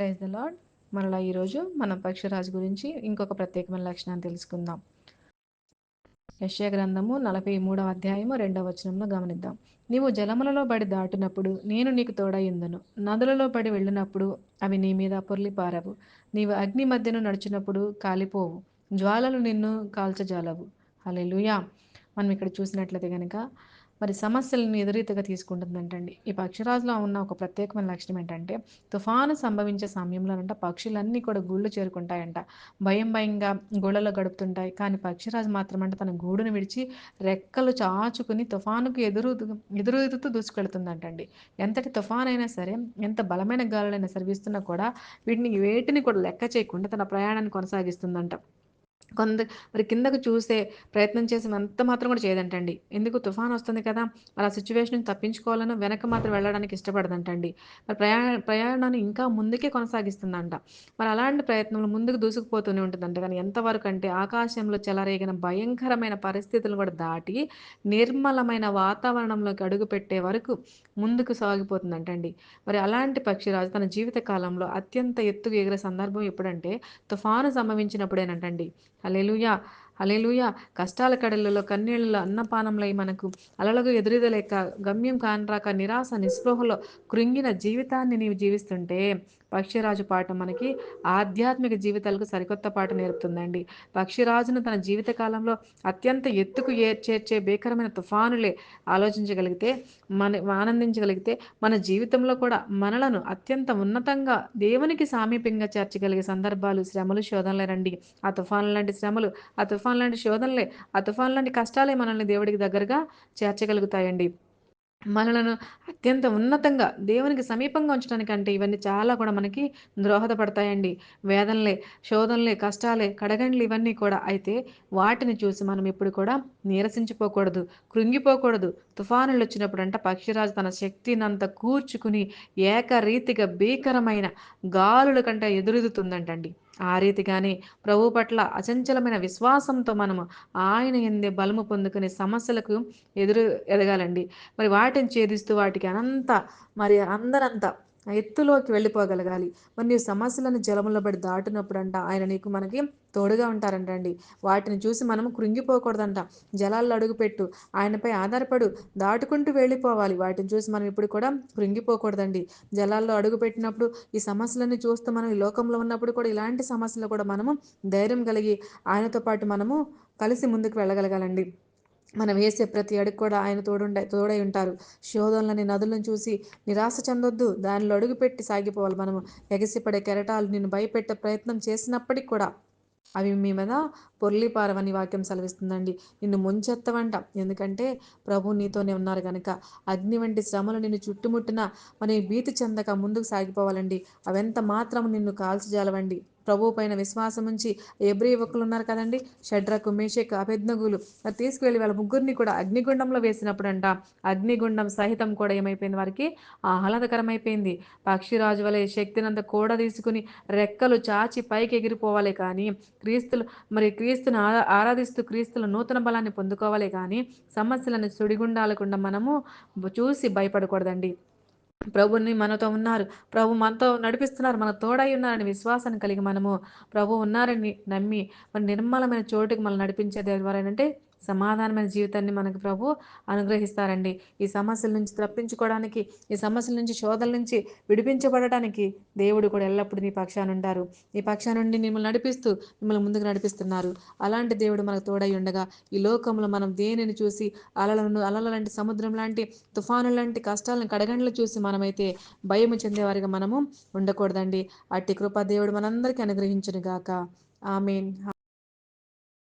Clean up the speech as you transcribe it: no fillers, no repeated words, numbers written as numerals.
Praise the lord. మరలా ఈరోజు మనం పక్షిరాజు గురించి ఇంకొక ప్రత్యేకమైన లక్షణాన్ని తెలుసుకుందాం. యెషయా గ్రంథము 43వ అధ్యాయము 2వ వచనంలో గమనిద్దాం. నీవు జలములలో పడి దాటినప్పుడు నేను నీకు తోడయుందును. నదులలో పడి వెళ్ళినప్పుడు అవి నీ మీద పొర్లిపారవు. నీవు అగ్ని మధ్యను నడిచినప్పుడు కాలిపోవు. జ్వాలలు నిన్ను కాల్చజాలవు. హల్లెలూయా. మనం ఇక్కడ చూసినట్లయితే కనుక మరి సమస్యలను ఎదురీతగా తీసుకుంటుందంటండి. ఈ పక్షిరాజులో ఉన్న ఒక ప్రత్యేకమైన లక్షణం ఏంటంటే, తుఫాను సంభవించే సమయంలోనంట పక్షులన్నీ కూడా గూళ్ళు చేరుకుంటాయంట. భయంగా గూళ్ళలో గడుపుతుంటాయి. కానీ పక్షిరాజు మాత్రం అంటే తన గూడును విడిచి రెక్కలు చాచుకుని తుఫానుకు ఎదురెదుతూ దూసుకెళ్తుందంటండి. ఎంతటి తుఫానైనా సరే, ఎంత బలమైన గాలులైనా సరే వీస్తున్నా కూడా వేటిని కూడా లెక్క చేయకుండా తన ప్రయాణాన్ని కొనసాగిస్తుందంట. మరి కిందకు చూసే ప్రయత్నం చేసినంత మాత్రం కూడా చేయదంటండి. ఎందుకు తుఫాను వస్తుంది కదా! మరి ఆ సిట్యుయేషన్ నుంచి తప్పించుకోవాలని వెనక్కి మాత్రం వెళ్ళడానికి ఇష్టపడదంటండి. మరి ప్రయాణాన్ని ఇంకా ముందుకే కొనసాగిస్తుందంట. మరి అలాంటి ప్రయత్నంలో ముందుకు దూసుకుపోతూనే ఉంటుందంట. కానీ ఎంతవరకు అంటే ఆకాశంలో చెలరేగిన భయంకరమైన పరిస్థితులను కూడా దాటి నిర్మలమైన వాతావరణంలోకి అడుగుపెట్టే వరకు ముందుకు సాగిపోతుందంటండి. మరి అలాంటి పక్షిరాజు తన జీవిత కాలంలో అత్యంత ఎత్తుకు ఎగిరే సందర్భం ఎప్పుడంటే తుఫాను సంభవించినప్పుడేనంటండి. హల్లెలూయా! హల్లెలూయా! కష్టాల కడలిలో కన్నీళ్లలో అన్నపానములై మనకు అలలకు ఎదురీదలేక గమ్యం కానరాక నిరాశ నిస్పృహలో కృంగిన జీవితాన్ని నీవు జీవిస్తుంటే పక్షిరాజు పాట మనకి ఆధ్యాత్మిక జీవితాలకు సరికొత్త పాట నేర్పుతుందండి. పక్షిరాజును తన జీవిత కాలంలో అత్యంత ఎత్తుకు చేర్చే భీకరమైన తుఫానులే ఆలోచించగలిగితే ఆనందించగలిగితే మన జీవితంలో కూడా మనలను అత్యంత ఉన్నతంగా దేవునికి సామీప్యంగా చేర్చగలిగే సందర్భాలు, శ్రమలు, శోధనలేనండి. ఆ తుఫాను లాంటి శ్రమలు, ఆ తుఫాను లాంటి శోధనలే, ఆ తుఫాను లాంటి కష్టాలే మనల్ని దేవుడికి దగ్గరగా చేర్చగలుగుతాయండి. మనలను అత్యంత ఉన్నతంగా దేవునికి సమీపంగా ఉంచడానికంటే ఇవన్నీ చాలా కూడా మనకి దోహదపడతాయండి. వేదనలే, శోధనలే, కష్టాలే, కడగండ్లు ఇవన్నీ కూడా. అయితే వాటిని చూసి మనం ఎప్పుడు కూడా నీరసించిపోకూడదు, కృంగిపోకూడదు. తుఫానులొచ్చినప్పుడంట పక్షిరాజు తన శక్తినంతా కూర్చుకుని ఏకరీతిగా భీకరమైన గాలుల కంటే ఎదురెదుతుందంటండి. ఆ రీతిగానే ప్రభువు పట్ల అచంచలమైన విశ్వాసంతో మనము ఆయన యందే బలము పొందుకునే సమస్యలకు ఎదురు ఎదగాలండి. మరి వాటిని ఛేదిస్తూ వాటికి అందరంత ఎత్తులోకి వెళ్ళిపోగలగాలి. మరి నీ సమస్యలను జలములో పడి దాటినప్పుడంట ఆయన మనకి తోడుగా ఉంటారంటండి. వాటిని చూసి మనం కృంగిపోకూడదంట. జలాల్లో అడుగుపెట్టు, ఆయనపై ఆధారపడు, దాటుకుంటూ వెళ్ళిపోవాలి. వాటిని చూసి మనం ఇప్పుడు కూడా కృంగిపోకూడదండి. జలాల్లో అడుగుపెట్టినప్పుడు ఈ సమస్యలన్నీ చూస్తూ మనం ఈ లోకంలో ఉన్నప్పుడు కూడా ఇలాంటి సమస్యలు కూడా మనము ధైర్యం కలిగి ఆయనతో పాటు మనము కలిసి ముందుకు వెళ్ళగలగాలండి. మనం వేసే ప్రతి అడుగు కూడా ఆయన తోడై ఉంటారు. శోధనలని నదులను చూసి నిరాశ చెందొద్దు. దానిలో అడుగుపెట్టి సాగిపోవాలి మనము. ఎగసిపడే కెరటాలు నిన్ను భయపెట్టే ప్రయత్నం చేసినప్పటికి కూడా అవి మీ మీద పొర్లిపారవని వాక్యం సెలవిస్తుందండి. నిన్ను ముంచెత్తవంట. ఎందుకంటే ప్రభు నీతోనే ఉన్నారు గనక. అగ్ని వంటి శ్రమలు నిన్ను చుట్టుముట్టినా మరి భీతి చెందక ముందుకు సాగిపోవాలండి. అవెంత మాత్రం నిన్ను కాల్చజాలవండి. ప్రభువు పైన విశ్వాసం ఉంచి ఎబ్రీ యువకులు ఉన్నారు కదండి, షడ్రకు, మేషకు, అబేద్నెగోలు మరి తీసుకువెళ్ళి వాళ్ళ ముగ్గురిని కూడా అగ్నిగుండంలో వేసినప్పుడంట అగ్నిగుండం సహితం కూడా ఏమైపోయింది వారికి ఆహ్లాదకరమైపోయింది. పక్షిరాజు వలె శక్తినంతా కూడా తీసుకుని రెక్కలు చాచి పైకి ఎగిరిపోవాలి కానీ క్రీస్తును ఆరాధిస్తూ క్రీస్తుల నూతన బలాన్ని పొందుకోవాలి కానీ సమస్యలను సుడిగుండాలకుండా మనము చూసి భయపడకూడదండి. ప్రభుని మనతో ఉన్నారు, ప్రభు మనతో నడిపిస్తున్నారు, మన తోడై ఉన్నారని విశ్వాసాన్ని కలిగి మనము ప్రభు ఉన్నారని నమ్మి మరి నిర్మలమైన చోటుకి మనం నడిపించేది ఎవరైనంటే సమాధానమైన జీవితాన్ని మనకు ప్రభు అనుగ్రహిస్తారండి. ఈ సమస్యల నుంచి తప్పించుకోవడానికి, ఈ సమస్యల నుంచి, శోధల నుంచి విడిపించబడటానికి దేవుడు కూడా ఎల్లప్పుడూ నీ పక్షాన ఉంటారు. నీ పక్షాన నుండి మిమ్మల్ని నడిపిస్తూ మిమ్మల్ని ముందుకు నడిపిస్తున్నారు. అలాంటి దేవుడు మనకు తోడై ఉండగా ఈ లోకంలో మనం దేనిని చూసి అలల లాంటి, సముద్రం లాంటి, తుఫాను లాంటి కష్టాలను కడగండ్లు చూసి మనమైతే భయము చెందేవారిగా మనము ఉండకూడదండి. అట్టి కృప దేవుడు మనందరికీ అనుగ్రహించును గాక. ఆమేన్.